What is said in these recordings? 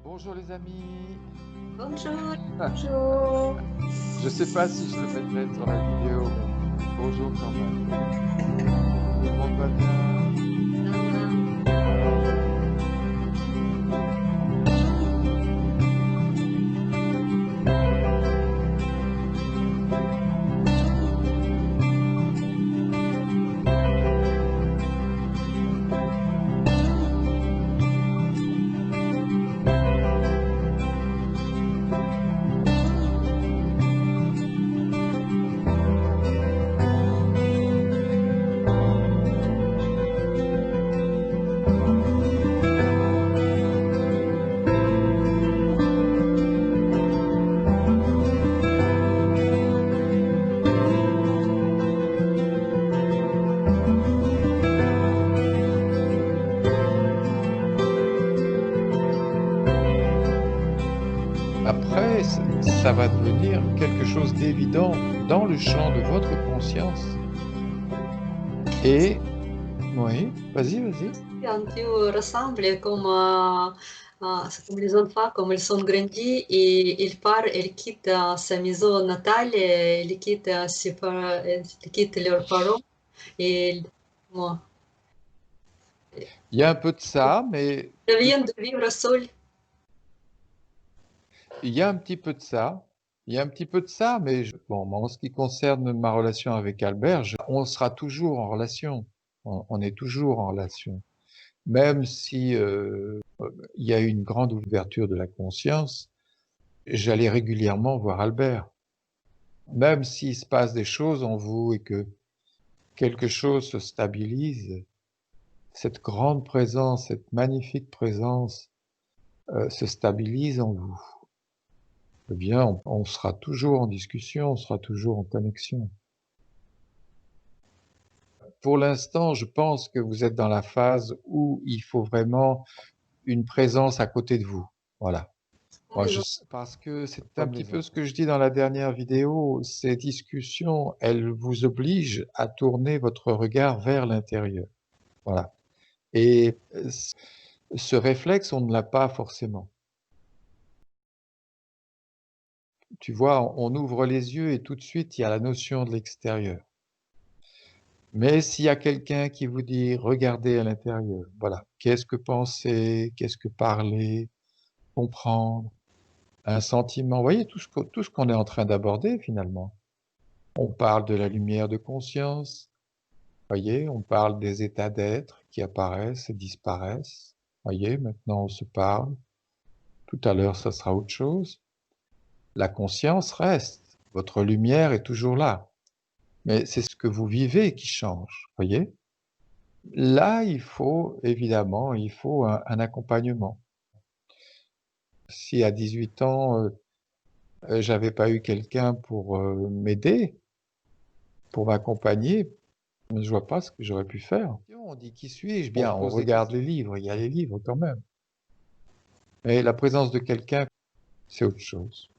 Bonjour les amis. Bonjour, bonjour. Je sais pas si je le mettrai sur la vidéo, mais bonjour quand même. Tout le monde va bien? Après, ça va devenir quelque chose d'évident dans le champ de votre conscience. Et, oui, vas-y, vas-y. Un peu ressemble comme les enfants, comme ils sont grandis et ils partent, ils quittent sa maison natale, ils quittent, ils quittent leurs parents et bon, Il y a un peu de ça, mais ils viennent de vivre seuls. il y a un petit peu de ça. Il y a un petit peu de ça, mais bon, moi, en ce qui concerne ma relation avec Albert, on sera toujours en relation. On est toujours en relation. Même si il y a une grande ouverture de la conscience, j'allais régulièrement voir Albert. Même s'il se passe des choses en vous et que quelque chose se stabilise, cette grande présence, cette magnifique présence se stabilise en vous. Eh bien, on sera toujours en discussion, on sera toujours en connexion. Pour l'instant, je pense que vous êtes dans la phase où il faut vraiment une présence à côté de vous. Voilà. Moi, parce que c'est un petit peu ce que je dis dans la dernière vidéo, ces discussions, elles vous obligent à tourner votre regard vers l'intérieur. Voilà. Et ce réflexe, on ne l'a pas forcément. Tu vois, on ouvre les yeux et tout de suite, il y a la notion de l'extérieur. Mais s'il y a quelqu'un qui vous dit, regardez à l'intérieur, voilà, qu'est-ce que penser, qu'est-ce que parler, comprendre, un sentiment, vous voyez tout ce qu'on est en train d'aborder finalement. On parle de la lumière de conscience, voyez, on parle des états d'être qui apparaissent et disparaissent, voyez, maintenant on se parle, tout à l'heure ça sera autre chose. La conscience reste, votre lumière est toujours là, mais c'est ce que vous vivez qui change, voyez. Là, il faut, évidemment, il faut un accompagnement. Si à 18 ans, j'avais pas eu quelqu'un pour m'aider, pour m'accompagner, je vois pas ce que j'aurais pu faire. On dit qui suis-je? Bien, on regarde les livres, il y a les livres quand même. Mais la présence de quelqu'un, c'est autre chose.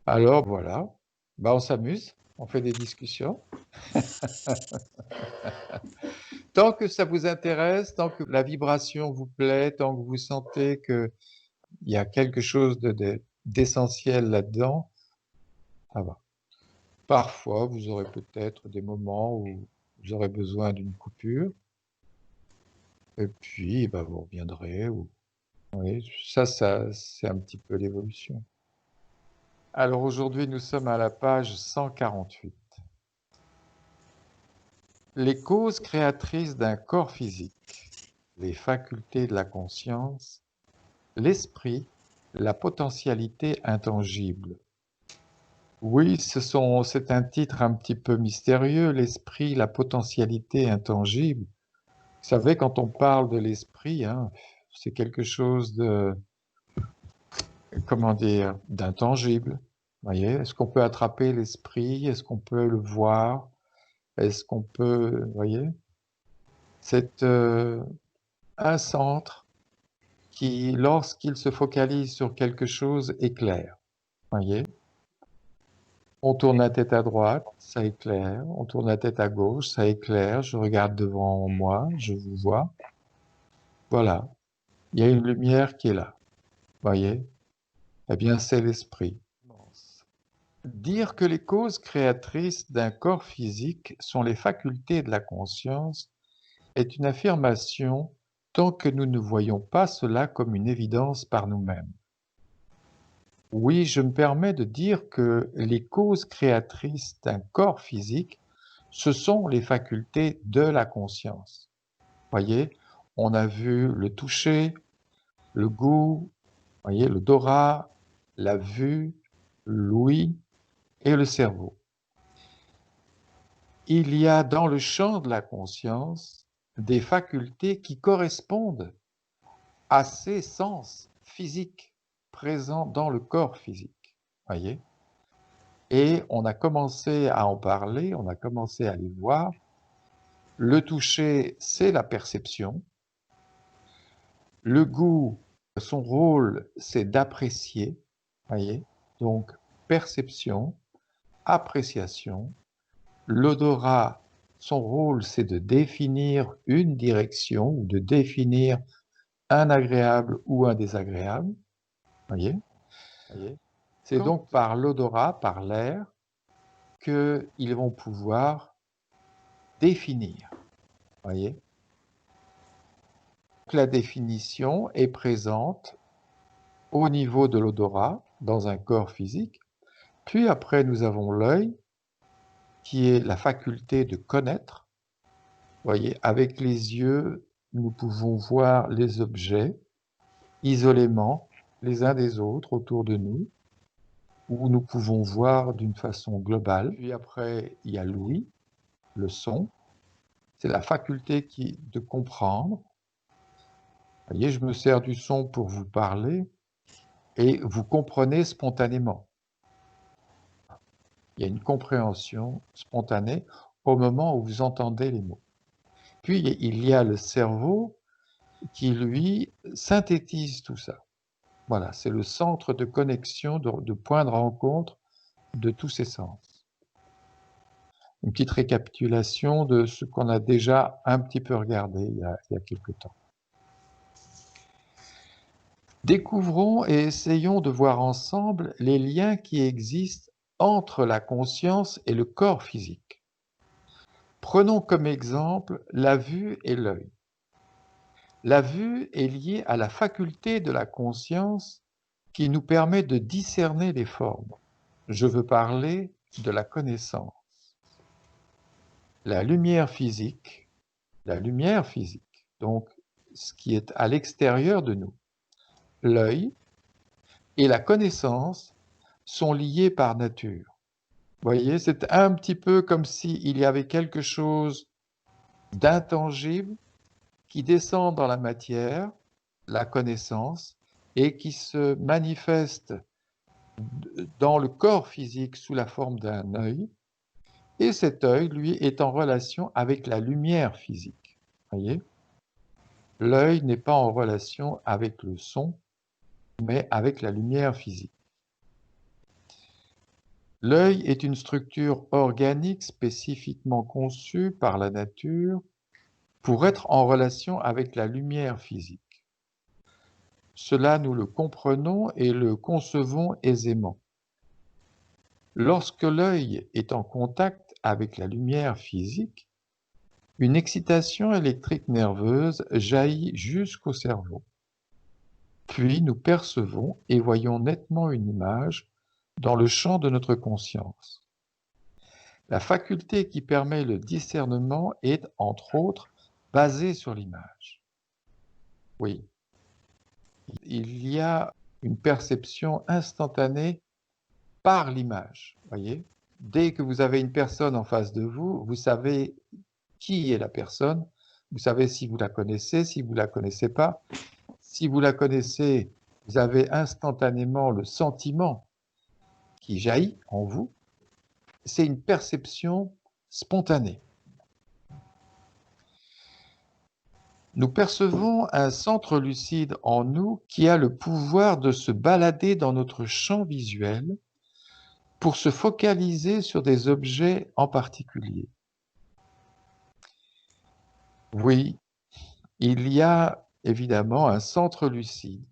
Alors voilà, bah on s'amuse, on fait des discussions. Tant que ça vous intéresse, tant que la vibration vous plaît, tant que vous sentez qu'il y a quelque chose d'essentiel là-dedans, ça va. Parfois, vous aurez peut-être des moments où vous aurez besoin d'une coupure, et puis bah, vous reviendrez. Oui, ça c'est un petit peu l'évolution. Alors aujourd'hui, nous sommes à la page 148. Les causes créatrices d'un corps physique, les facultés de la conscience, l'esprit, la potentialité intangible. Oui, c'est un titre un petit peu mystérieux, l'esprit, la potentialité intangible. Vous savez, quand on parle de l'esprit, hein, c'est quelque chose de, comment dire, d'intangible. Voyez, est-ce qu'on peut attraper l'esprit? Est-ce qu'on peut le voir? Est-ce qu'on peut, voyez, c'est un centre qui, lorsqu'il se focalise sur quelque chose, éclaire. Voyez, on tourne la tête à droite, ça éclaire. On tourne la tête à gauche, ça éclaire. Je regarde devant moi, je vous vois. Voilà. Il y a une lumière qui est là, voyez? Eh bien, c'est l'esprit. Dire que les causes créatrices d'un corps physique sont les facultés de la conscience est une affirmation tant que nous ne voyons pas cela comme une évidence par nous-mêmes. Oui, je me permets de dire que les causes créatrices d'un corps physique, ce sont les facultés de la conscience. Voyez, on a vu le toucher, le goût, voyez, l'odorat, la vue, l'ouïe et le cerveau. Il y a dans le champ de la conscience des facultés qui correspondent à ces sens physiques présents dans le corps physique. Voyez? Et on a commencé à en parler, on a commencé à les voir. Le toucher, c'est la perception. Le goût, son rôle, c'est d'apprécier. Voyez? Donc, perception, appréciation. L'odorat, son rôle, c'est de définir une direction ou de définir un agréable ou un désagréable. Voyez? C'est donc par l'odorat, par l'air, qu'ils vont pouvoir définir. Voyez? La définition est présente au niveau de l'odorat, dans un corps physique. Puis après, nous avons l'œil, qui est la faculté de connaître. Voyez, avec les yeux, nous pouvons voir les objets isolément, les uns des autres, autour de nous, ou nous pouvons voir d'une façon globale. Puis après, il y a l'ouïe, le son. C'est la faculté de comprendre. Voyez, je me sers du son pour vous parler et vous comprenez spontanément. Il y a une compréhension spontanée au moment où vous entendez les mots. Puis il y a le cerveau qui, lui, synthétise tout ça. Voilà, c'est le centre de connexion, de point de rencontre de tous ces sens. Une petite récapitulation de ce qu'on a déjà un petit peu regardé il y a quelque temps. Découvrons et essayons de voir ensemble les liens qui existent entre la conscience et le corps physique. Prenons comme exemple la vue et l'œil. La vue est liée à la faculté de la conscience qui nous permet de discerner les formes. Je veux parler de la connaissance. La lumière physique, donc ce qui est à l'extérieur de nous, l'œil et la connaissance sont liés par nature. Vous voyez, c'est un petit peu comme s'il y avait quelque chose d'intangible qui descend dans la matière, la connaissance, et qui se manifeste dans le corps physique sous la forme d'un œil, et cet œil, lui, est en relation avec la lumière physique. Voyez, l'œil n'est pas en relation avec le son, mais avec la lumière physique. L'œil est une structure organique spécifiquement conçue par la nature pour être en relation avec la lumière physique. Cela, nous le comprenons et le concevons aisément. Lorsque l'œil est en contact avec la lumière physique, une excitation électrique nerveuse jaillit jusqu'au cerveau. Puis nous percevons et voyons nettement une image dans le champ de notre conscience. La faculté qui permet le discernement est, entre autres, basée sur l'image. Oui, il y a une perception instantanée par l'image, voyez. Dès que vous avez une personne en face de vous, vous savez qui est la personne, vous savez si vous la connaissez, si vous ne la connaissez pas. Si vous la connaissez, vous avez instantanément le sentiment qui jaillit en vous. C'est une perception spontanée. Nous percevons un centre lucide en nous qui a le pouvoir de se balader dans notre champ visuel pour se focaliser sur des objets en particulier. Oui, il y a évidemment un centre lucide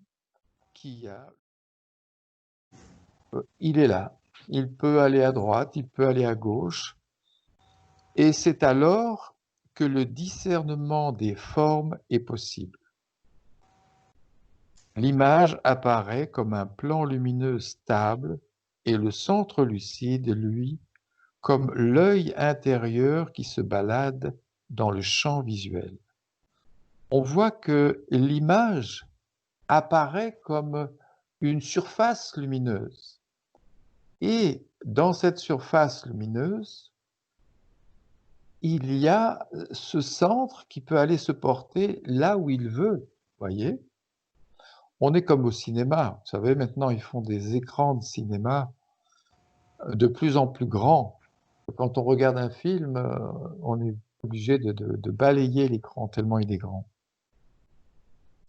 qui a... Il est là. Il peut aller à droite, il peut aller à gauche. Et c'est alors que le discernement des formes est possible. L'image apparaît comme un plan lumineux stable et le centre lucide, lui, comme l'œil intérieur qui se balade dans le champ visuel. On voit que l'image apparaît comme une surface lumineuse. Et dans cette surface lumineuse, il y a ce centre qui peut aller se porter là où il veut, voyez. On est comme au cinéma. Vous savez, maintenant, ils font des écrans de cinéma de plus en plus grands. Quand on regarde un film, on est obligé de balayer l'écran tellement il est grand.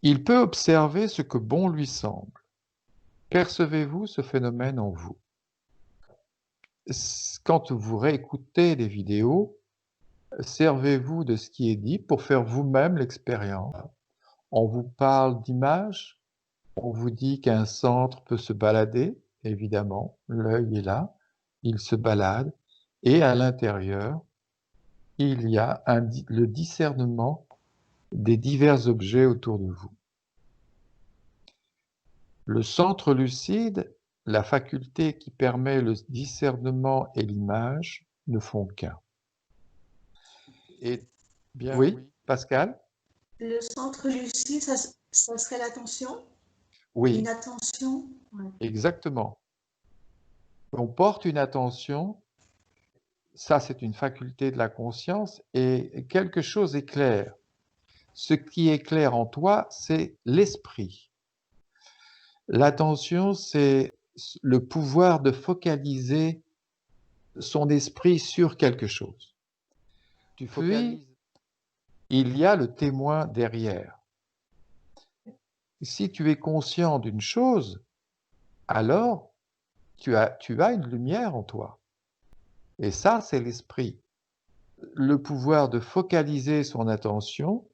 Il peut observer ce que bon lui semble. Percevez-vous ce phénomène en vous? Quand vous réécoutez les vidéos, servez-vous de ce qui est dit pour faire vous-même l'expérience. On vous parle d'images, on vous dit qu'un centre peut se balader, évidemment, l'œil est là, il se balade, et à l'intérieur, il y a le discernement des divers objets autour de vous. Le centre lucide, la faculté qui permet le discernement et l'image, ne font qu'un. Et bien, oui, Pascal? Le centre lucide, ça serait l'attention? Oui. Une attention? Ouais. Exactement. On porte une attention, ça c'est une faculté de la conscience, et quelque chose est clair. Ce qui est clair en toi, c'est l'esprit. L'attention, c'est le pouvoir de focaliser son esprit sur quelque chose. Puis, il y a le témoin derrière. Si tu es conscient d'une chose, alors tu as une lumière en toi. Et ça, c'est l'esprit. Le pouvoir de focaliser son attention,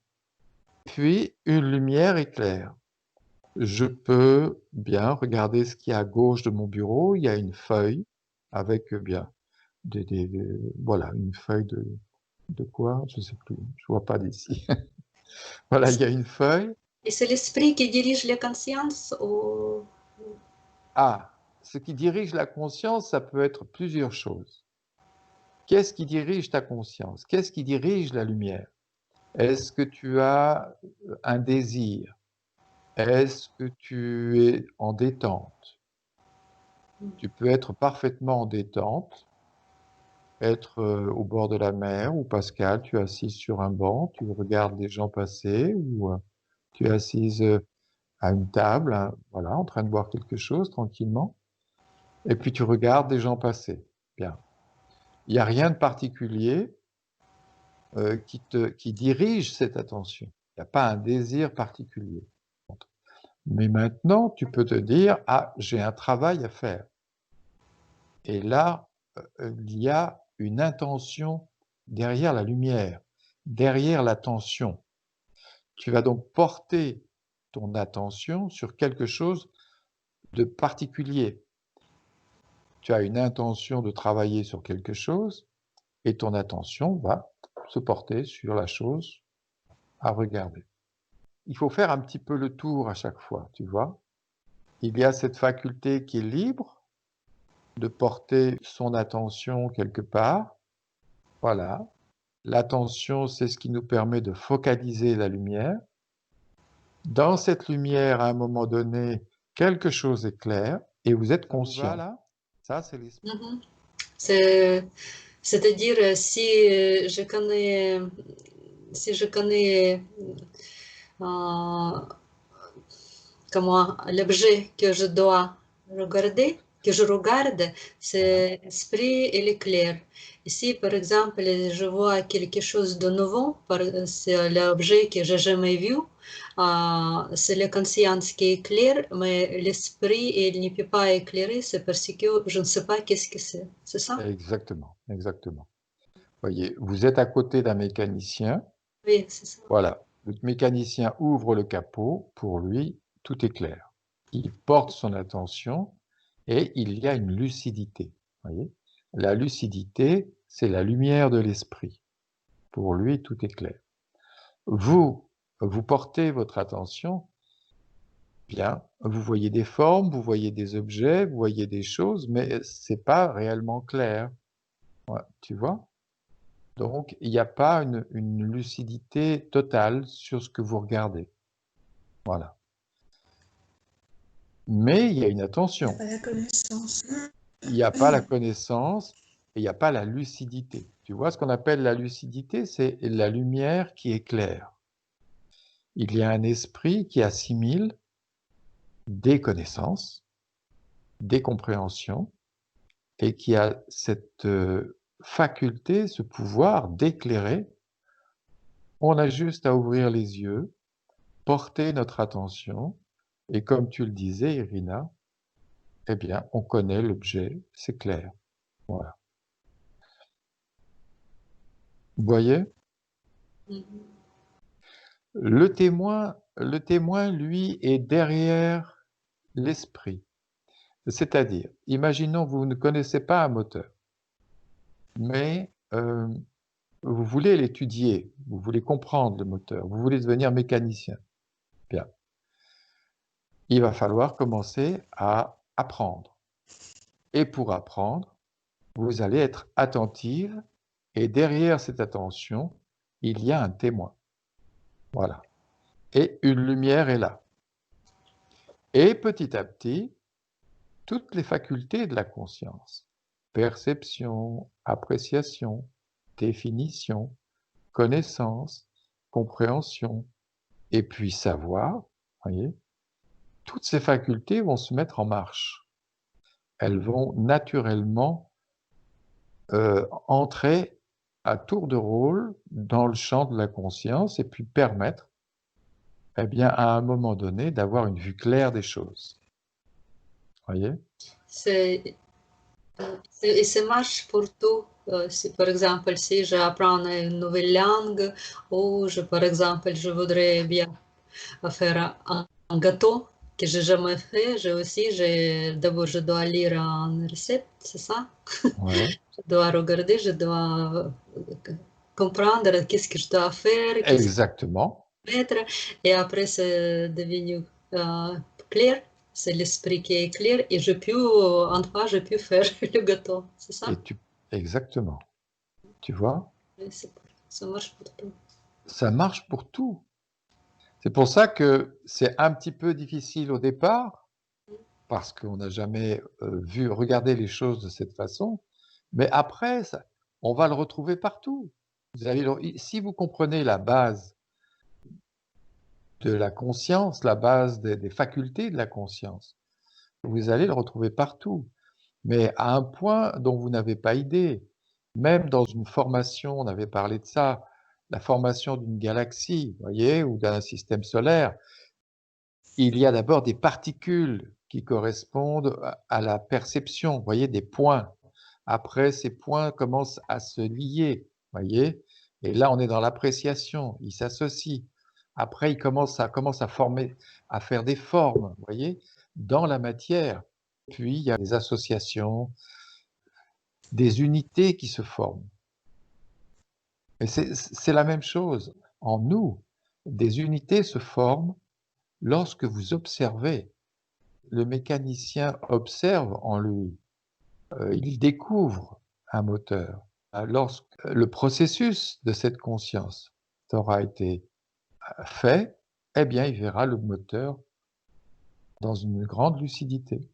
puis une lumière éclaire. Je peux bien regarder ce qu'il y a à gauche de mon bureau. Il y a une feuille avec bien voilà, une feuille de quoi? Je ne sais plus. Je vois pas d'ici. Voilà, il y a une feuille. Et c'est l'esprit qui dirige la conscience ou... Ah, ce qui dirige la conscience, ça peut être plusieurs choses. Qu'est-ce qui dirige ta conscience? Qu'est-ce qui dirige la lumière? Est-ce que tu as un désir? Est-ce que tu es en détente? Tu peux être parfaitement en détente, être au bord de la mer, ou Pascal, tu es assise sur un banc, tu regardes les gens passer, ou tu es assise à une table, hein, voilà, en train de boire quelque chose tranquillement, et puis tu regardes des gens passer. Bien. Il n'y a rien de particulier qui dirige cette attention. Il n'y a pas un désir particulier. Mais maintenant, tu peux te dire, ah, j'ai un travail à faire. Et là, il y a une intention derrière la lumière, derrière l'attention. Tu vas donc porter ton attention sur quelque chose de particulier. Tu as une intention de travailler sur quelque chose et ton attention va se porter sur la chose à regarder. Il faut faire un petit peu le tour à chaque fois, tu vois. Il y a cette faculté qui est libre de porter son attention quelque part. Voilà. L'attention, c'est ce qui nous permet de focaliser la lumière. Dans cette lumière, à un moment donné, quelque chose est clair et vous êtes conscient. Là, ça, c'est l'esprit. C'est-à-dire, si je connais comment l'objet que je dois regarder, que je regarde, c'est l'esprit et l'éclair. Ici, par exemple, je vois quelque chose de nouveau, c'est l'objet que j'ai jamais vu, c'est la conscience qui éclaire, mais l'esprit, il ne peut pas éclairer, c'est parce que je ne sais pas qu'est-ce que c'est ça? Exactement, exactement. Voyez, vous êtes à côté d'un mécanicien. Oui, c'est ça. Voilà. Le mécanicien ouvre le capot, pour lui, tout est clair. Il porte son attention et il y a une lucidité. Voyez, la lucidité, c'est la lumière de l'esprit. Pour lui, tout est clair. Vous portez votre attention, bien, vous voyez des formes, vous voyez des objets, vous voyez des choses, mais c'est pas réellement clair. Ouais, tu vois? Donc, il n'y a pas une lucidité totale sur ce que vous regardez. Voilà. Mais il y a une attention. Pas la connaissance. Il n'y a pas la connaissance et il n'y a pas la lucidité. Tu vois, ce qu'on appelle la lucidité, c'est la lumière qui éclaire. Il y a un esprit qui assimile des connaissances, des compréhensions, et qui a cette faculté, ce pouvoir d'éclairer. On a juste à ouvrir les yeux, porter notre attention, et comme tu le disais, Irina, eh bien, on connaît l'objet, c'est clair. Voilà. Vous voyez? Le témoin, lui, est derrière l'esprit. C'est-à-dire, imaginons, vous ne connaissez pas un moteur, mais vous voulez l'étudier, vous voulez comprendre le moteur, vous voulez devenir mécanicien. Bien. Il va falloir commencer à apprendre. Et pour apprendre, vous allez être attentive, et derrière cette attention, il y a un témoin. Voilà. Et une lumière est là. Et petit à petit, toutes les facultés de la conscience, perception, appréciation, définition, connaissance, compréhension, et puis savoir, voyez, toutes ces facultés vont se mettre en marche. Elles vont naturellement entrer à tour de rôle dans le champ de la conscience et puis permettre, eh bien, à un moment donné, d'avoir une vue claire des choses. Voyez? Et ça marche pour tout. Si, par exemple, si j'apprends une nouvelle langue ou, par exemple, je voudrais bien faire un gâteau que j'ai jamais fait, d'abord je dois lire une recette, c'est ça? Ouais. Je dois regarder, je dois comprendre qu'est-ce que je dois faire, qu'est-ce que Exactement. je dois mettre, et après c'est devenu clair. C'est l'esprit qui est clair et enfin, je peux faire le gâteau, c'est ça? Exactement. Tu vois? Ça marche pour tout. Ça marche pour tout. C'est pour ça que c'est un petit peu difficile au départ, parce qu'on n'a jamais regardé les choses de cette façon, mais après, on va le retrouver partout. Si vous comprenez la base de la conscience, la base des facultés de la conscience, vous allez le retrouver partout, mais à un point dont vous n'avez pas idée. Même dans une formation, on avait parlé de ça, la formation d'une galaxie, voyez, ou d'un système solaire, il y a d'abord des particules qui correspondent à la perception, voyez, des points. Après, ces points commencent à se lier, voyez, et là, on est dans l'appréciation, ils s'associent. Après, ils commencent à former, à faire des formes, voyez, dans la matière. Puis, il y a des associations, des unités qui se forment. Et c'est la même chose. En nous, des unités se forment lorsque vous observez. Le mécanicien observe en lui, il découvre un moteur. Lorsque le processus de cette conscience aura été fait, eh bien, il verra le moteur dans une grande lucidité.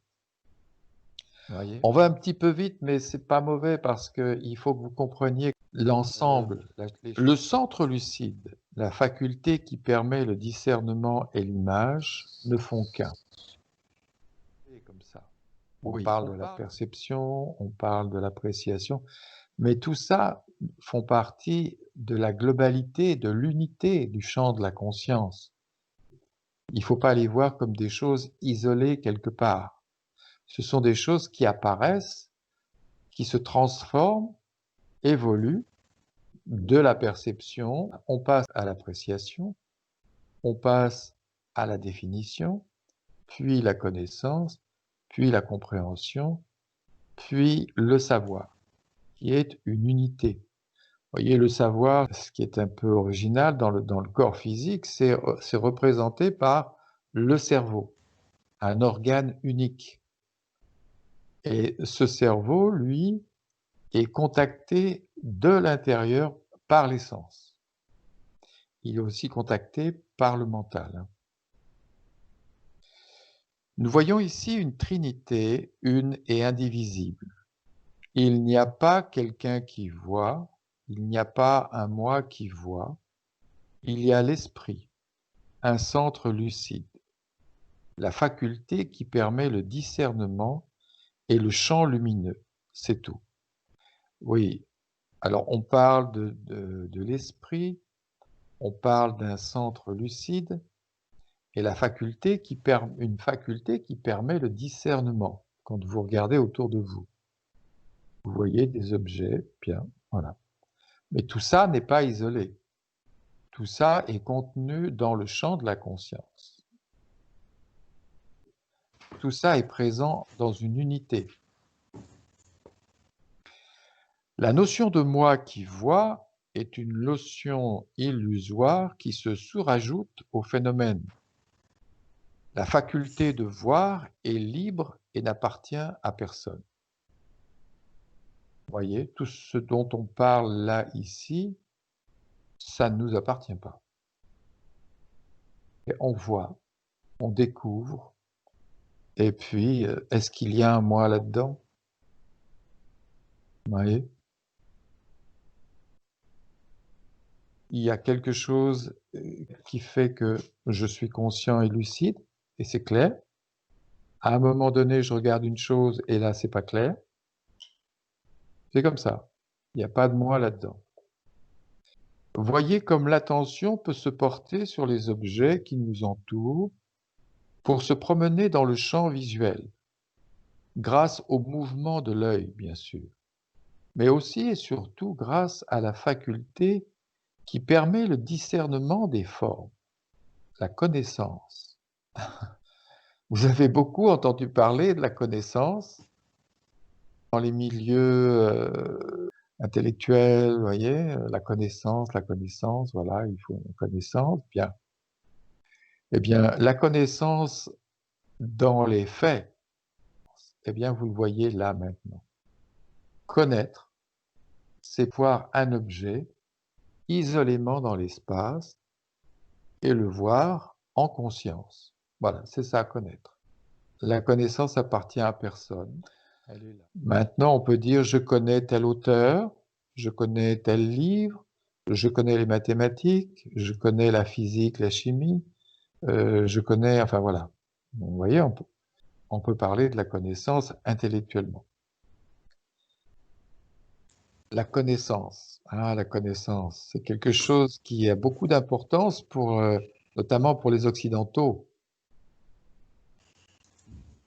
Voyez. On va un petit peu vite, mais c'est pas mauvais parce qu'il faut que vous compreniez l'ensemble. Le centre lucide, la faculté qui permet le discernement et l'image, ne font qu'un. Comme ça. On parle de la perception, on parle de l'appréciation, mais tout ça font partie de la globalité, de l'unité du champ de la conscience. Il ne faut pas les voir comme des choses isolées quelque part. Ce sont des choses qui apparaissent, qui se transforment, évoluent de la perception, on passe à l'appréciation, On passe à la définition, puis la connaissance, puis la compréhension, puis le savoir, qui est une unité. Vous voyez, le savoir, ce qui est un peu original dans le corps physique, c'est représenté par le cerveau, un organe unique. Et ce cerveau, lui, est contacté de l'intérieur par les sens. Il est aussi contacté par le mental. Nous voyons ici une trinité, une et indivisible. Il n'y a pas quelqu'un qui voit, il n'y a pas un moi qui voit, il y a l'esprit, un centre lucide, la faculté qui permet le discernement et le champ lumineux, c'est tout. Oui, alors on parle de l'esprit, on parle d'un centre lucide et une faculté qui permet le discernement quand vous regardez autour de vous. Vous voyez des objets, bien, voilà. Mais tout ça n'est pas isolé. Tout ça est contenu dans le champ de la conscience. Tout ça est présent dans une unité. La notion de moi qui voit est une notion illusoire qui se sous-rajoute au phénomène. La faculté de voir est libre et n'appartient à personne. Vous voyez, tout ce dont on parle là, ici, ça ne nous appartient pas. Et on voit, on découvre, et puis, est-ce qu'il y a un moi là-dedans? Vous voyez? Il y a quelque chose qui fait que je suis conscient et lucide, et c'est clair. À un moment donné, je regarde une chose, et là, c'est pas clair. C'est comme ça. Il n'y a pas de moi là-dedans. Voyez comme l'attention peut se porter sur les objets qui nous entourent pour se promener dans le champ visuel, grâce au mouvement de l'œil, bien sûr, mais aussi et surtout grâce à la faculté qui permet le discernement des formes, la connaissance. Vous avez beaucoup entendu parler de la connaissance dans les milieux intellectuels, vous voyez, la connaissance, voilà, il faut une connaissance, bien. Eh bien, la connaissance dans les faits, eh bien, vous le voyez là maintenant. Connaître, c'est voir un objet isolément dans l'espace et le voir en conscience. Voilà, c'est ça, connaître. La connaissance appartient à personne. Elle est là. Maintenant, on peut dire, je connais tel auteur, je connais tel livre, je connais les mathématiques, je connais la physique, la chimie, je connais, enfin voilà. Vous voyez, on peut parler de la connaissance intellectuellement. La connaissance, la connaissance, c'est quelque chose qui a beaucoup d'importance notamment pour les Occidentaux.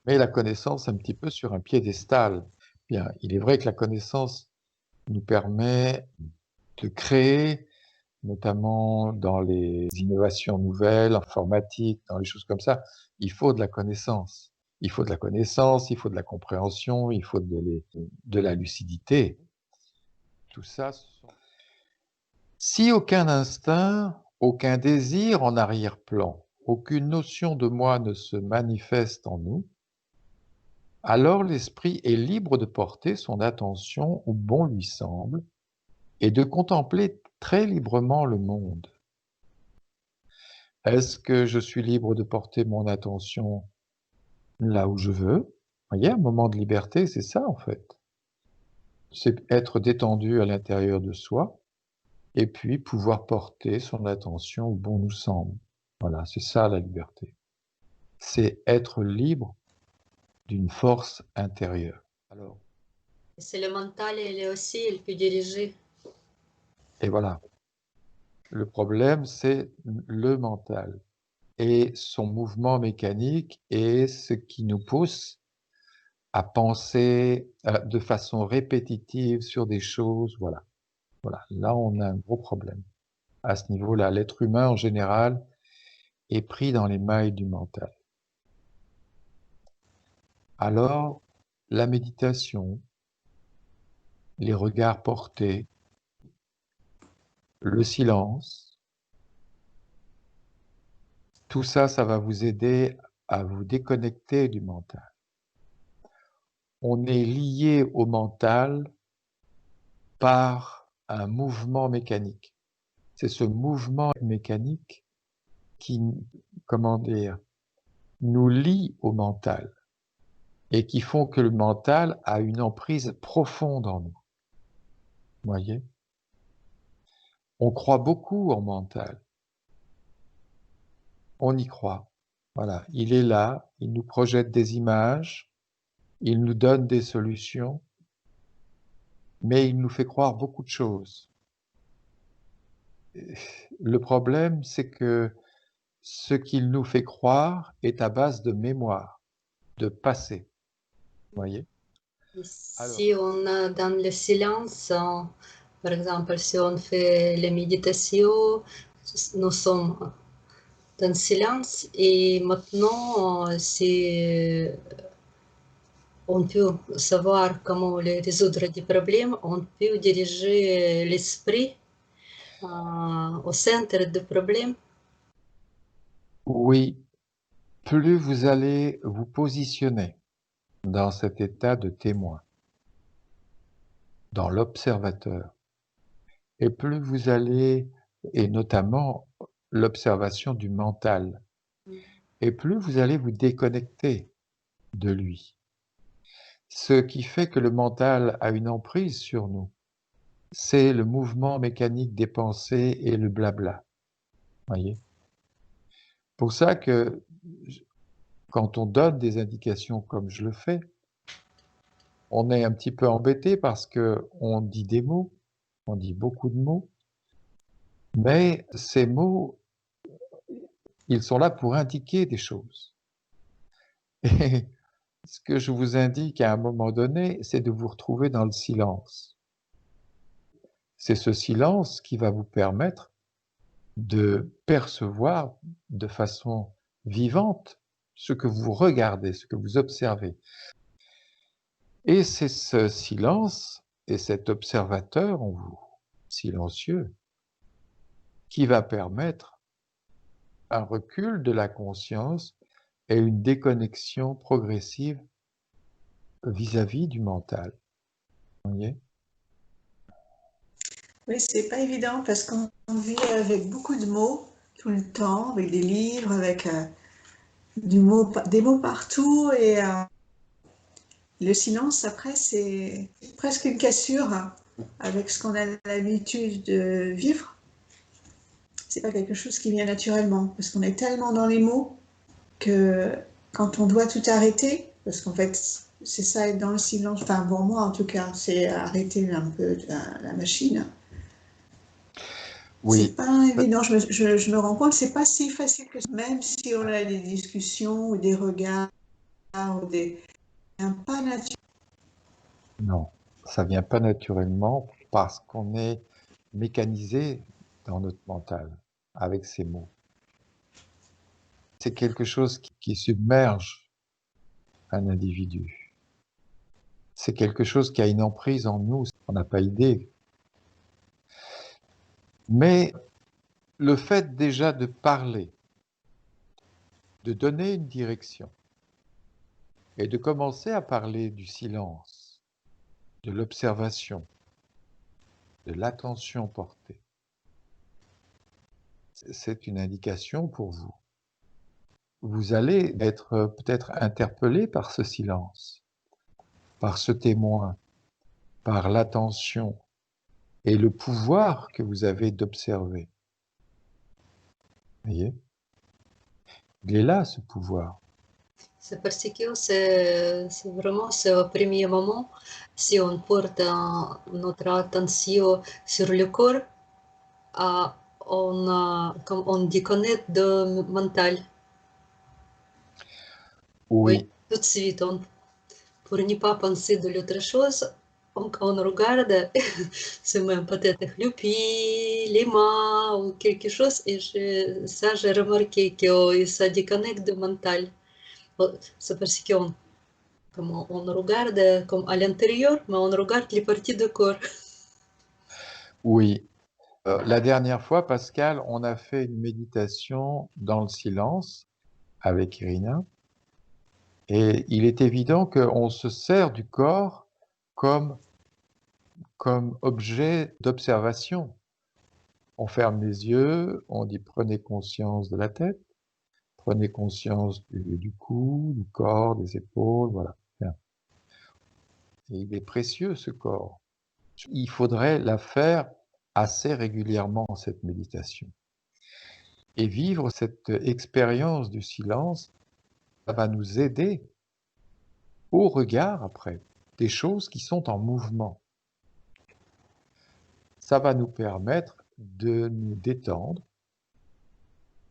Mais la connaissance un petit peu sur un piédestal. Bien, il est vrai que la connaissance nous permet de créer, notamment dans les innovations nouvelles, informatiques, dans les choses comme ça, il faut de la connaissance. Il faut de la connaissance, il faut de la compréhension, il faut de la lucidité. Tout ça, si aucun instinct, aucun désir en arrière-plan, aucune notion de moi ne se manifeste en nous, alors l'esprit est libre de porter son attention où bon lui semble et de contempler très librement le monde. Est-ce que je suis libre de porter mon attention là où je veux? Vous voyez, un moment de liberté, c'est ça en fait. C'est être détendu à l'intérieur de soi et puis pouvoir porter son attention où bon nous semble. Voilà, c'est ça la liberté. C'est être libre d'une force intérieure. Alors, C'est le mental, il peut diriger. et voilà. Le problème, c'est le mental et son mouvement mécanique et ce qui nous pousse à penser de façon répétitive sur des choses, voilà. Voilà, là on a un gros problème. À ce niveau-là, l'être humain en général est pris dans les mailles du mental. Alors, la méditation, les regards portés, le silence, tout ça, ça va vous aider à vous déconnecter du mental. On est lié au mental par un mouvement mécanique. C'est ce mouvement mécanique qui, comment dire, nous lie au mental et qui font que le mental a une emprise profonde en nous. Vous voyez? On croit beaucoup au mental. On y croit. Voilà, il est là, il nous projette des images, il nous donne des solutions, mais il nous fait croire beaucoup de choses. Le problème, c'est que ce qu'il nous fait croire est à base de mémoire, de passé. Vous voyez? Si on est dans le silence, par exemple, si on fait la méditation, nous sommes dans le silence et maintenant, si on peut savoir comment résoudre des problèmes, on peut diriger l'esprit au centre du problème. Oui, plus vous allez vous positionner dans cet état de témoin, dans l'observateur, et plus vous allez, et notamment l'observation du mental, et plus vous allez vous déconnecter de lui. Ce qui fait que le mental a une emprise sur nous, c'est le mouvement mécanique des pensées et le blabla. Voyez? Pour ça que quand on donne des indications comme je le fais, on est un petit peu embêté parce que on dit des mots, on dit beaucoup de mots, mais ces mots, ils sont là pour indiquer des choses. Et ce que je vous indique à un moment donné, c'est de vous retrouver dans le silence. C'est ce silence qui va vous permettre de percevoir de façon vivante ce que vous regardez, ce que vous observez. Et c'est ce silence et cet observateur en vous, silencieux, qui va permettre un recul de la conscience et une déconnexion progressive vis-à-vis du mental. Vous voyez? Oui, c'est pas évident parce qu'on vit avec beaucoup de mots tout le temps, avec des livres, avec des mots partout et le silence après c'est presque une cassure avec ce qu'on a l'habitude de vivre. C'est pas quelque chose qui vient naturellement parce qu'on est tellement dans les mots que quand on doit tout arrêter, parce qu'en fait c'est ça être dans le silence, enfin pour moi en tout cas, c'est arrêter un peu la machine. Oui. C'est pas évident, je me rends compte, c'est pas si facile que ça. Même si on a des discussions ou des regards ou des... pas naturel. Non, ça vient pas naturellement parce qu'on est mécanisé dans notre mental avec ces mots. C'est quelque chose qui submerge un individu. C'est quelque chose qui a une emprise en nous, on n'a pas idée. Mais le fait déjà de parler, de donner une direction et de commencer à parler du silence, de l'observation, de l'attention portée, c'est une indication pour vous. Vous allez être peut-être interpellé par ce silence, par ce témoin, par l'attention et le pouvoir que vous avez d'observer. Vous voyez? Il est là, ce pouvoir. C'est parce que c'est vraiment ce premier moment, si on porte notre attention sur le corps, on déconnecte de mental. Oui, Tout de suite, pour ne pas penser de l'autre chose, on regarde, c'est même peut-être les pieds, les mains ou quelque chose, et ça, j'ai remarqué que ça déconnecte du mental. C'est parce on regarde comme à l'intérieur, mais on regarde les parties du corps. Oui. La dernière fois, Pascal, on a fait une méditation dans le silence avec Irina, et il est évident qu'on se sert du corps comme objet d'observation. On ferme les yeux, on dit prenez conscience de la tête, prenez conscience du cou, du corps, des épaules, voilà. Bien. Et il est précieux ce corps. Il faudrait la faire assez régulièrement, cette méditation. Et vivre cette expérience du silence, ça va nous aider au regard après des choses qui sont en mouvement. Ça va nous permettre de nous détendre,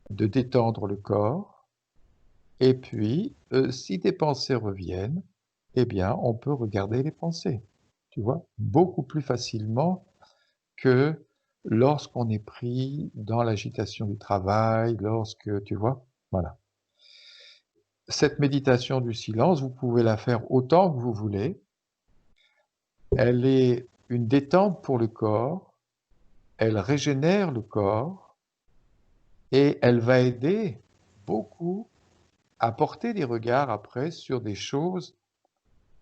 de détendre le corps, et puis si des pensées reviennent, eh bien on peut regarder les pensées, tu vois, beaucoup plus facilement que lorsqu'on est pris dans l'agitation du travail, lorsque, tu vois, voilà. Cette méditation du silence, vous pouvez la faire autant que vous voulez. Elle est une détente pour le corps, elle régénère le corps et elle va aider beaucoup à porter des regards après sur des choses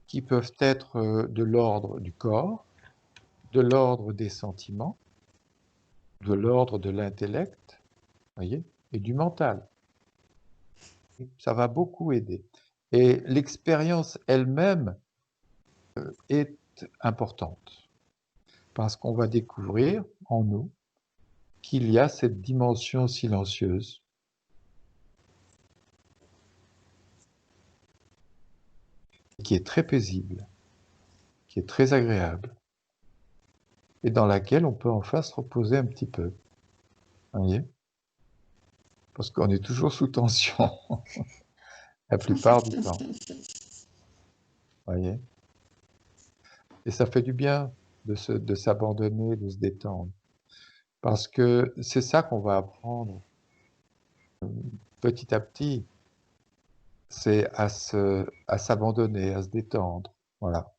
qui peuvent être de l'ordre du corps, de l'ordre des sentiments, de l'ordre de l'intellect, voyez, et du mental. Ça va beaucoup aider. Et l'expérience elle-même est importante parce qu'on va découvrir en nous qu'il y a cette dimension silencieuse qui est très paisible, qui est très agréable et dans laquelle on peut enfin se reposer un petit peu. Vous voyez? Parce qu'on est toujours sous tension la plupart du temps. Vous voyez? Et ça fait du bien de s'abandonner, de se détendre. Parce que c'est ça qu'on va apprendre petit à petit. C'est à s'abandonner, à se détendre. Voilà.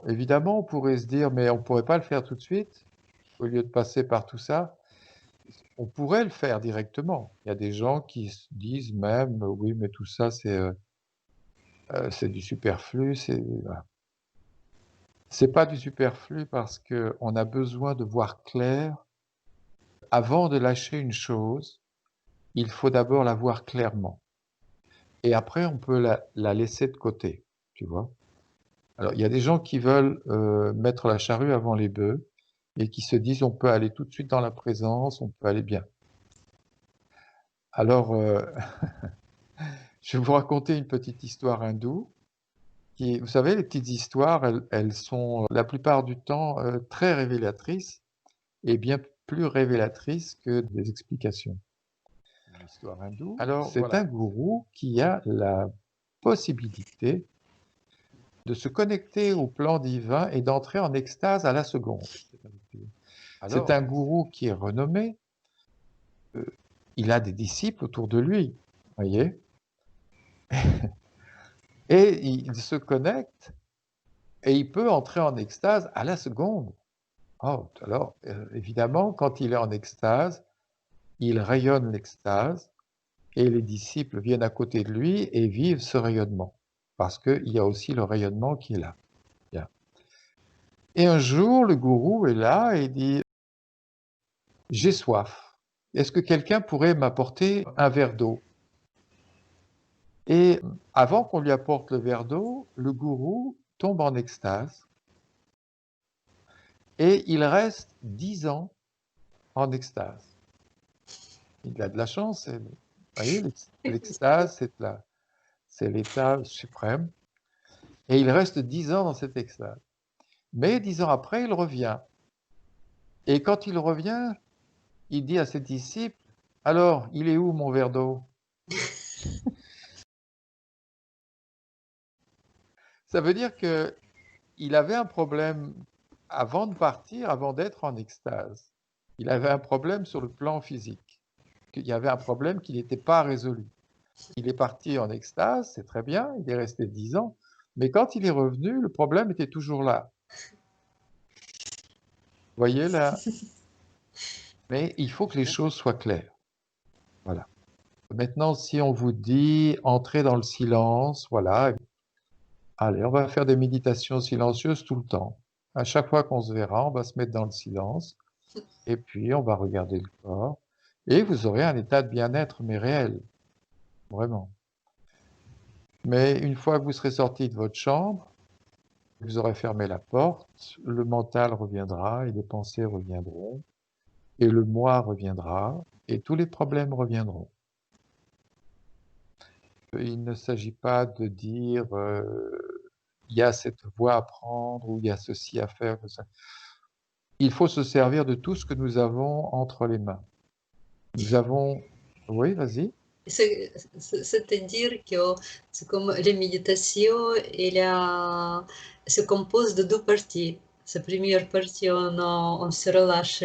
Évidemment, on pourrait se dire, mais on ne pourrait pas le faire tout de suite, au lieu de passer par tout ça. On pourrait le faire directement. Il y a des gens qui se disent même, oui, mais tout ça, c'est du superflu. Voilà. C'est pas du superflu parce qu'on a besoin de voir clair. Avant de lâcher une chose, il faut d'abord la voir clairement. Et après, on peut la laisser de côté, tu vois. Alors, il y a des gens qui veulent mettre la charrue avant les bœufs et qui se disent on peut aller tout de suite dans la présence, on peut aller bien. Alors, je vais vous raconter une petite histoire hindoue. Vous savez, les petites histoires, elles sont la plupart du temps très révélatrices et bien plus révélatrices que des explications. Une histoire hindoue. Alors, c'est un gourou qui a la possibilité de se connecter au plan divin et d'entrer en extase à la seconde. C'est un gourou qui est renommé. Il a des disciples autour de lui, voyez. Et il se connecte et il peut entrer en extase à la seconde. Oh, alors, évidemment, quand il est en extase, il rayonne l'extase et les disciples viennent à côté de lui et vivent ce rayonnement. Parce qu'il y a aussi le rayonnement qui est là. Bien. Et un jour, le gourou est là et dit « J'ai soif. Est-ce que quelqu'un pourrait m'apporter un verre d'eau ?» Et avant qu'on lui apporte le verre d'eau, le gourou tombe en extase et il reste 10 ans en extase. Il a de la chance. Vous voyez, l'extase, c'est l'état suprême. Et il reste 10 ans dans cette extase. Mais 10 ans après, il revient. Et quand il revient, il dit à ses disciples, « Alors, il est où mon verre d'eau ?» Ça veut dire qu'il avait un problème avant de partir, avant d'être en extase. Il avait un problème sur le plan physique. Il y avait un problème qui n'était pas résolu. Il est parti en extase, c'est très bien, il est resté 10 ans, mais quand il est revenu, le problème était toujours là. Vous voyez là? Mais il faut que les choses soient claires. Voilà. Maintenant, si on vous dit entrez dans le silence, voilà, allez, on va faire des méditations silencieuses tout le temps. À chaque fois qu'on se verra, on va se mettre dans le silence et puis on va regarder le corps et vous aurez un état de bien-être, mais réel, vraiment. Mais une fois que vous serez sorti de votre chambre, vous aurez fermé la porte, le mental reviendra et les pensées reviendront et le moi reviendra et tous les problèmes reviendront. Il ne s'agit pas de dire il y a cette voie à prendre ou il y a ceci à faire. Il faut se servir de tout ce que nous avons entre les mains. Nous avons... Oui, vas-y. C'est-à-dire que c'est comme la méditation, se compose de deux parties. La première partie, on se relâche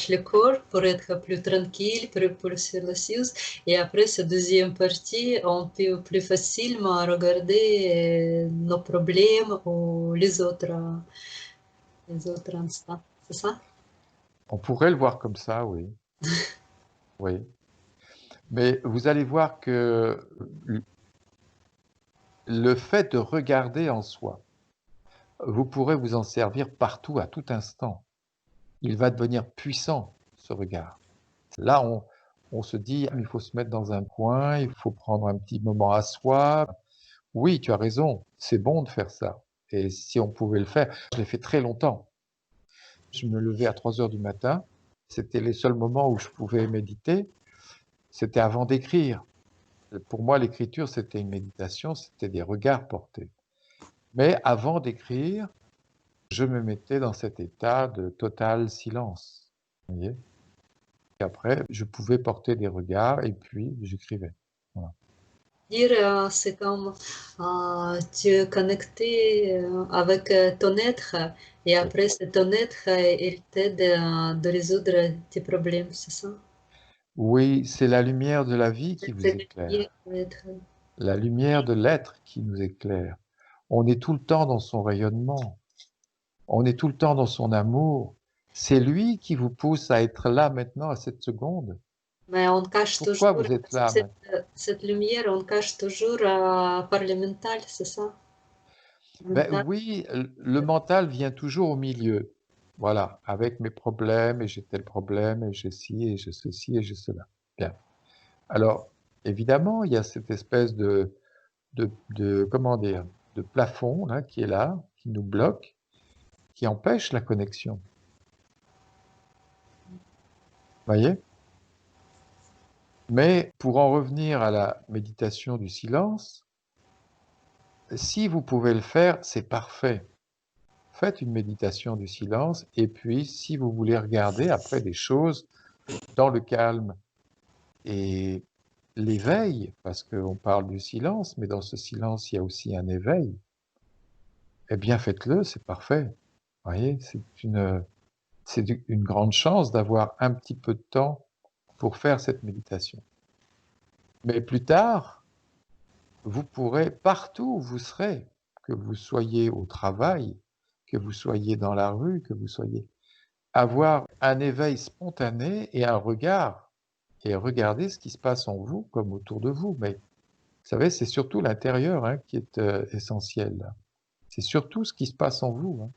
le corps pour être plus tranquille, pour se relâcher. Et après, cette deuxième partie, on peut plus facilement regarder nos problèmes ou les autres instants. C'est ça? On pourrait le voir comme ça, oui. Oui. Mais vous allez voir que le fait de regarder en soi, vous pourrez vous en servir partout, à tout instant. Il va devenir puissant, ce regard. Là, on se dit, il faut se mettre dans un coin, il faut prendre un petit moment à soi. Oui, tu as raison, c'est bon de faire ça. Et si on pouvait le faire, je l'ai fait très longtemps. Je me levais à 3 heures du matin, c'était les seuls moments où je pouvais méditer, c'était avant d'écrire. Pour moi, l'écriture, c'était une méditation, c'était des regards portés. Mais avant d'écrire, je me mettais dans cet état de total silence. Vous voyez? Et après, je pouvais porter des regards et puis j'écrivais. Voilà. Dire, c'est comme tu es connecté avec ton être et après ton être, il t'aide de résoudre tes problèmes, c'est ça? Oui, c'est la lumière de la vie qui vous C'est lié éclaire, à être. la lumière de l'être qui nous éclaire. On est tout le temps dans son rayonnement, on est tout le temps dans son amour. C'est lui qui vous pousse à être là maintenant, à cette seconde. Mais on cache Pourquoi toujours vous êtes là cette, maintenant? cette lumière, on cache toujours par le mental, c'est ça? Ben Mental. oui, le mental vient toujours au milieu. Voilà, avec mes problèmes, et j'ai tel problème, et j'ai ci, et j'ai ceci, et j'ai cela. Bien. Alors, évidemment, il y a cette espèce comment dire, de plafond là, qui est là, qui nous bloque, qui empêche la connexion. Voyez? Mais pour en revenir à la méditation du silence, si vous pouvez le faire, c'est parfait. Faites une méditation du silence et puis si vous voulez regarder après des choses dans le calme et l'éveil, parce qu'on parle du silence, mais dans ce silence, il y a aussi un éveil, eh bien faites-le, c'est parfait. Vous voyez, une grande chance d'avoir un petit peu de temps pour faire cette méditation. Mais plus tard, vous pourrez, partout où vous serez, que vous soyez au travail, que vous soyez dans la rue, que vous soyez, avoir un éveil spontané et un regard, et regarder ce qui se passe en vous comme autour de vous. Mais vous savez, c'est surtout l'intérieur hein, qui est essentiel. C'est surtout ce qui se passe en vous. Hein.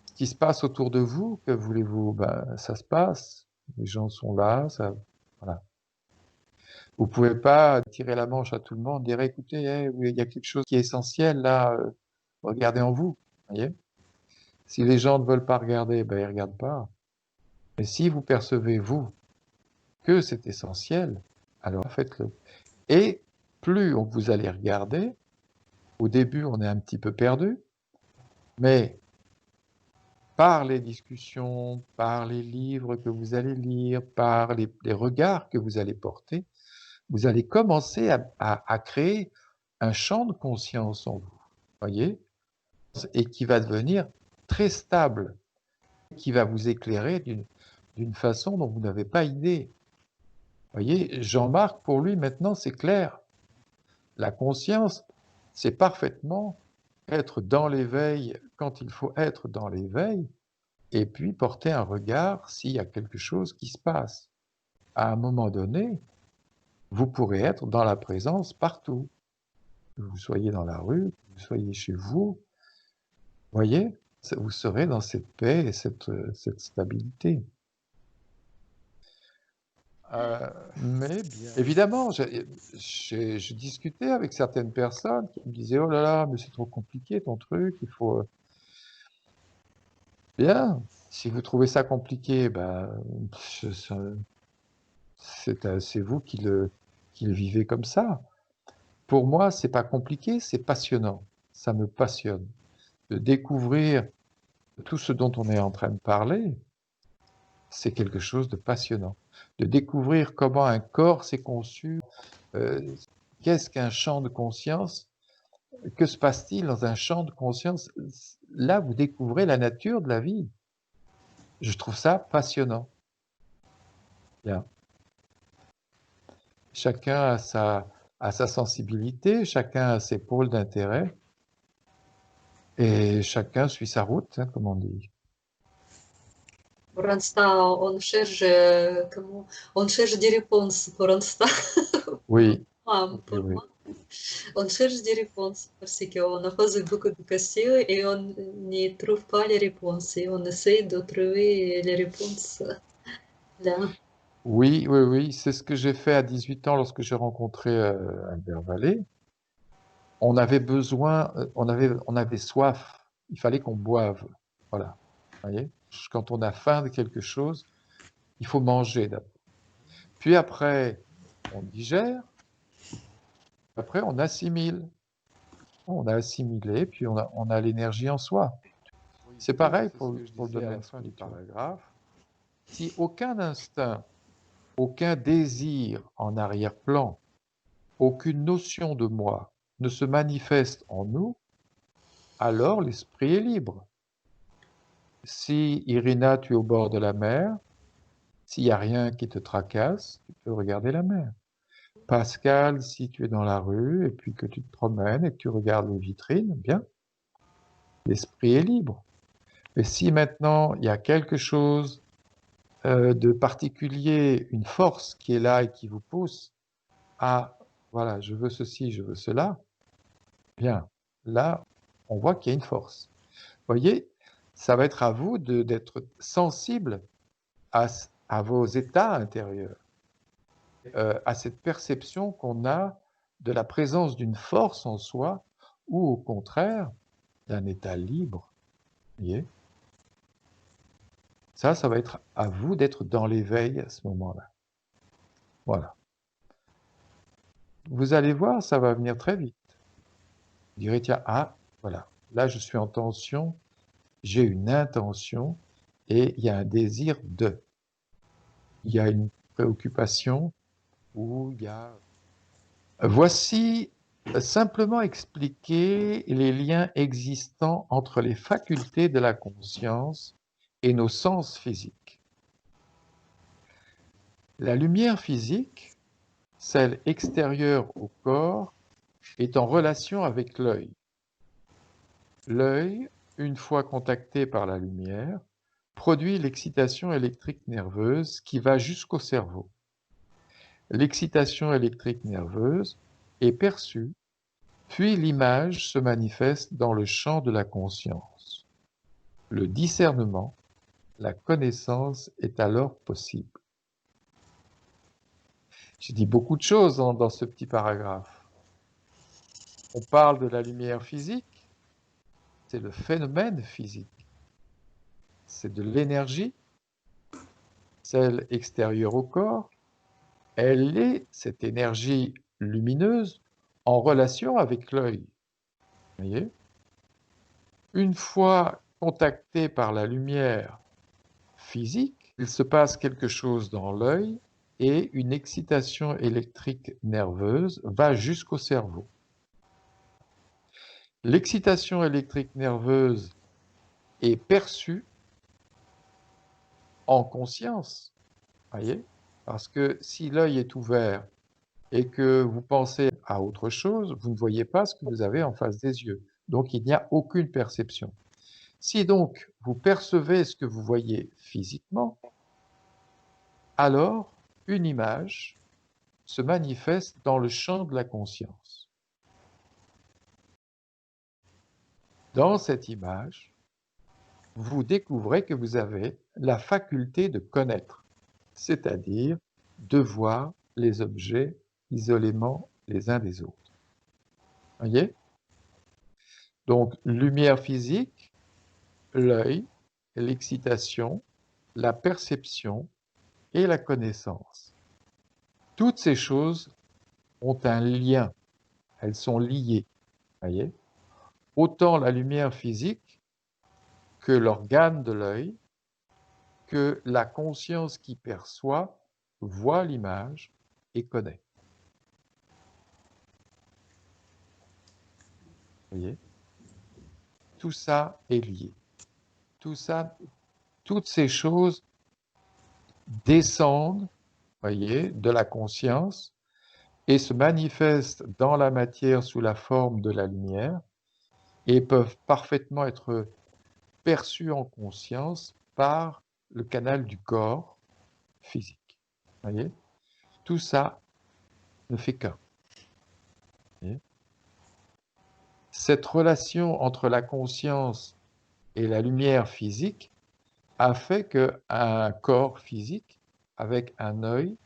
Ce qui se passe autour de vous, que voulez-vous? Ben, ça se passe, les gens sont là, ça, voilà. Vous pouvez pas tirer la manche à tout le monde, dire écoutez, il y a quelque chose qui est essentiel là, regardez en vous. Voyez? Si les gens ne veulent pas regarder, ben ils regardent pas. Mais si vous percevez vous que c'est essentiel, alors faites-le. Et plus vous allez regarder, au début on est un petit peu perdu, mais par les discussions, par les livres que vous allez lire, par les regards que vous allez porter, vous allez commencer à créer un champ de conscience en vous, voyez, et qui va devenir très stable. qui va vous éclairer d'une façon dont vous n'avez pas idée. Vous voyez, Jean-Marc, pour lui, maintenant, c'est clair. La conscience, c'est parfaitement être dans l'éveil quand il faut être dans l'éveil, et puis porter un regard s'il y a quelque chose qui se passe. À un moment donné, vous pourrez être dans la présence partout. Que vous soyez dans la rue, que vous soyez chez vous. Vous voyez, vous serez dans cette paix et cette stabilité. Mais évidemment, je discutais avec certaines personnes qui me disaient « Oh là là, mais c'est trop compliqué ton truc, il faut… » Bien, si vous trouvez ça compliqué, ben, c'est vous qui le vivez comme ça. Pour moi, c'est pas compliqué, c'est passionnant. Ça me passionne de découvrir tout ce dont on est en train de parler. C'est quelque chose de passionnant. De découvrir comment un corps s'est conçu, qu'est-ce qu'un champ de conscience, que se passe-t-il dans un champ de conscience. Là, vous découvrez la nature de la vie. Je trouve ça passionnant. Bien. Chacun a sa sensibilité, chacun a ses pôles d'intérêt, et chacun suit sa route, hein, comme on dit. Pour l'instant, on cherche des réponses pour l'instant. Oui, Pour oui. moi, on cherche des réponses parce qu'on a posé beaucoup de questions et on n'y trouve pas les réponses. Et on essaie de trouver les réponses là. Oui, oui, oui, c'est ce que j'ai fait à 18 ans lorsque j'ai rencontré Albert Vallée. On avait besoin, on avait soif, il fallait qu'on boive. Voilà. Vous voyez? Quand on a faim de quelque chose, il faut manger d'abord. Puis après, on digère, après on assimile. On a assimilé, puis on a l'énergie en soi. C'est pareil pour le domaine spirituel. Si aucun instinct, aucun désir en arrière-plan, aucune notion de moi ne se manifeste en nous, alors l'esprit est libre. Si, Irina, tu es au bord de la mer, s'il n'y a rien qui te tracasse, tu peux regarder la mer. Pascal, si tu es dans la rue et puis que tu te promènes et que tu regardes les vitrines, bien, l'esprit est libre. Mais si maintenant il y a quelque chose de particulier, une force qui est là et qui vous pousse à, voilà, je veux ceci, je veux cela, bien, là, on voit qu'il y a une force. Vous voyez, ça va être à vous d'être sensible à vos états intérieurs, à cette perception qu'on a de la présence d'une force en soi ou au contraire d'un état libre. Vous voyez? Ça va être à vous d'être dans l'éveil à ce moment-là. Voilà. Vous allez voir, ça va venir très vite. Vous direz, tiens, ah, voilà, là je suis en tension, j'ai une intention et il y a un désir de. Il y a une préoccupation ou il y a… Voici simplement expliquer les liens existants entre les facultés de la conscience et nos sens physiques. La lumière physique, celle extérieure au corps, est en relation avec l'œil. L'œil, une fois contacté par la lumière, produit l'excitation électrique nerveuse qui va jusqu'au cerveau. L'excitation électrique nerveuse est perçue, puis l'image se manifeste dans le champ de la conscience. Le discernement, la connaissance est alors possible. J'ai dit beaucoup de choses dans ce petit paragraphe. On parle de la lumière physique, c'est le phénomène physique. C'est de l'énergie, celle extérieure au corps. Elle est, cette énergie lumineuse, en relation avec l'œil. Vous voyez? Une fois contactée par la lumière physique, il se passe quelque chose dans l'œil et une excitation électrique nerveuse va jusqu'au cerveau. L'excitation électrique nerveuse est perçue en conscience, voyez? Parce que si l'œil est ouvert et que vous pensez à autre chose, vous ne voyez pas ce que vous avez en face des yeux. Donc il n'y a aucune perception. Si donc vous percevez ce que vous voyez physiquement, alors une image se manifeste dans le champ de la conscience. Dans cette image, vous découvrez que vous avez la faculté de connaître, c'est-à-dire de voir les objets isolément les uns des autres. Voyez? Donc, lumière physique, l'œil, l'excitation, la perception et la connaissance. Toutes ces choses ont un lien, elles sont liées. Voyez? Autant la lumière physique que l'organe de l'œil, que la conscience qui perçoit, voit l'image et connaît. Voyez? Tout ça est lié. Tout ça, toutes ces choses descendent, voyez, de la conscience et se manifestent dans la matière sous la forme de la lumière et peuvent parfaitement être perçues en conscience par le canal du corps physique. Voyez? Tout ça ne fait qu'un. Cette relation entre la conscience et la lumière physique a fait qu'un corps physique avec un œil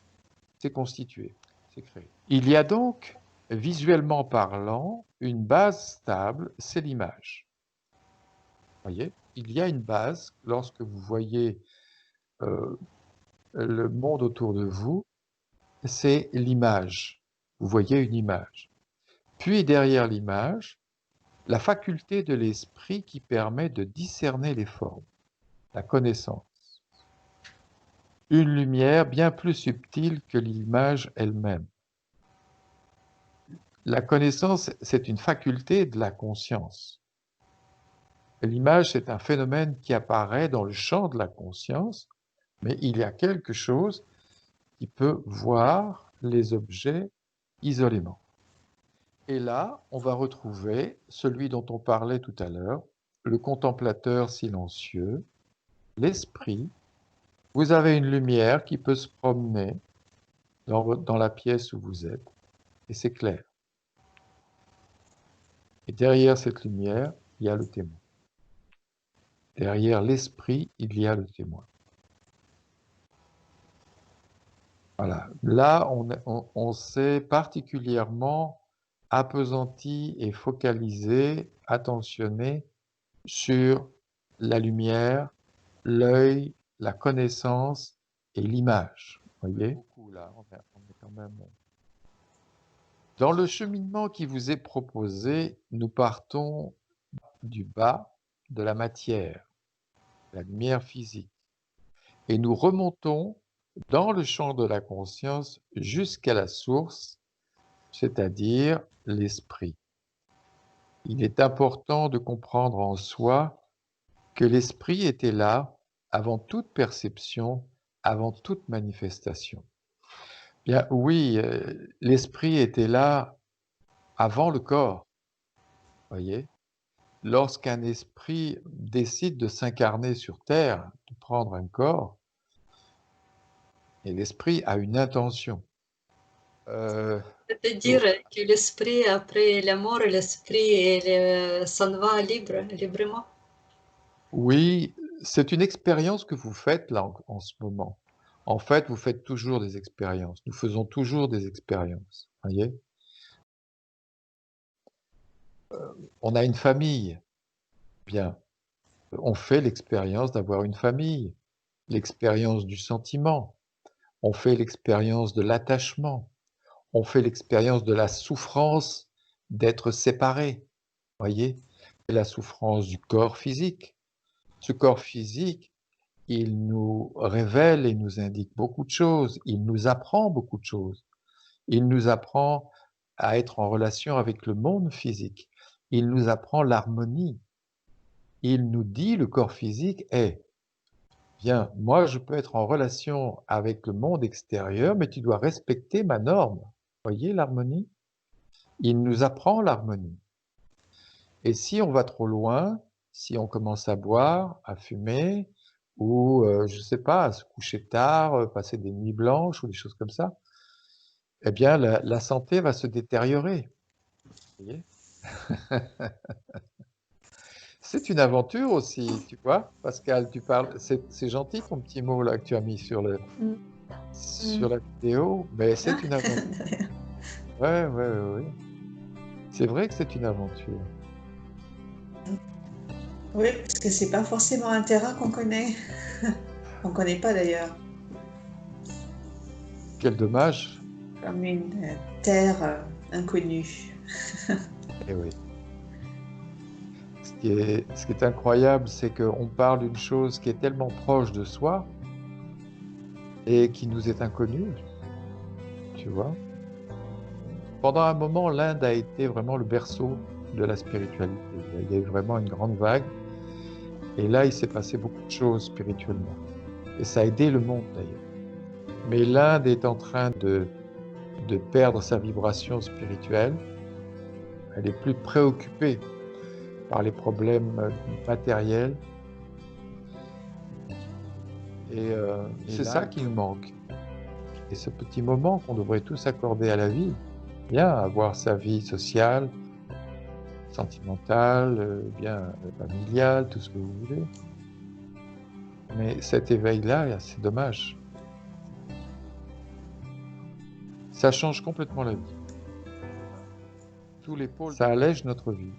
s'est constitué, s'est créé. Il y a donc, visuellement parlant, une base stable, c'est l'image. Voyez, il y a une base lorsque vous voyez le monde autour de vous, c'est l'image. Vous voyez une image. Puis derrière l'image, la faculté de l'esprit qui permet de discerner les formes, la connaissance. Une lumière bien plus subtile que l'image elle-même. La connaissance, c'est une faculté de la conscience. L'image, c'est un phénomène qui apparaît dans le champ de la conscience, mais il y a quelque chose qui peut voir les objets isolément. Et là, on va retrouver celui dont on parlait tout à l'heure, le contemplateur silencieux, l'esprit. Vous avez une lumière qui peut se promener dans la pièce où vous êtes, et c'est clair. Et derrière cette lumière, il y a le témoin. Derrière l'esprit, il y a le témoin. Voilà. Là, on s'est particulièrement appesanti et focalisé, attentionné sur la lumière, l'œil, la connaissance et l'image. Vous voyez? Là, on est quand même... Dans le cheminement qui vous est proposé, nous partons du bas de la matière, la lumière physique, et nous remontons dans le champ de la conscience jusqu'à la source, c'est-à-dire l'esprit. Il est important de comprendre en soi que l'esprit était là avant toute perception, avant toute manifestation. Bien oui, l'esprit était là avant le corps, voyez. Lorsqu'un esprit décide de s'incarner sur Terre, de prendre un corps, et l'esprit a une intention. C'est-à-dire que l'esprit, après la mort, l'esprit s'en va librement. Oui, c'est une expérience que vous faites là en ce moment. En fait, vous faites toujours des expériences. Nous faisons toujours des expériences, voyez. On a une famille. Bien, on fait l'expérience d'avoir une famille, l'expérience du sentiment, on fait l'expérience de l'attachement, on fait l'expérience de la souffrance d'être séparé, voyez, et la souffrance du corps physique. Ce corps physique, il nous révèle et nous indique beaucoup de choses, il nous apprend beaucoup de choses. Il nous apprend à être en relation avec le monde physique. Il nous apprend l'harmonie. Il nous dit, le corps physique, Bien, moi, je peux être en relation avec le monde extérieur, mais tu dois respecter ma norme. Voyez l'harmonie? Il nous apprend l'harmonie. Et si on va trop loin, si on commence à boire, à fumer, ou je sais pas, à se coucher tard, passer des nuits blanches ou des choses comme ça, eh bien la santé va se détériorer. Vous voyez? C'est une aventure aussi, tu vois? Pascal, tu parles, c'est gentil ton petit mot là que tu as mis sur Mm. la vidéo, mais c'est une aventure. Ouais, ouais, ouais, ouais. C'est vrai que c'est une aventure. Oui, parce que c'est pas forcément un terrain qu'on connaît. On connaît pas d'ailleurs, Quel dommage. comme une terre inconnue. Eh oui. Ce qui est incroyable, c'est qu'on parle d'une chose qui est tellement proche de soi et qui nous est inconnue, tu vois. Pendant un moment, l'Inde a été vraiment le berceau de la spiritualité. Il y a eu vraiment une grande vague. Et là, il s'est passé beaucoup de choses spirituellement. Et ça a aidé le monde d'ailleurs. Mais l'Inde est en train de perdre sa vibration spirituelle. Elle est plus préoccupée par les problèmes matériels. Et c'est ça qui nous manque. Et ce petit moment qu'on devrait tous accorder à la vie, bien avoir sa vie sociale, sentimentale, bien familiale, tout ce que vous voulez. Mais cet éveil-là, c'est dommage. Ça change complètement la vie. Tous les pôles, ça allège notre vie.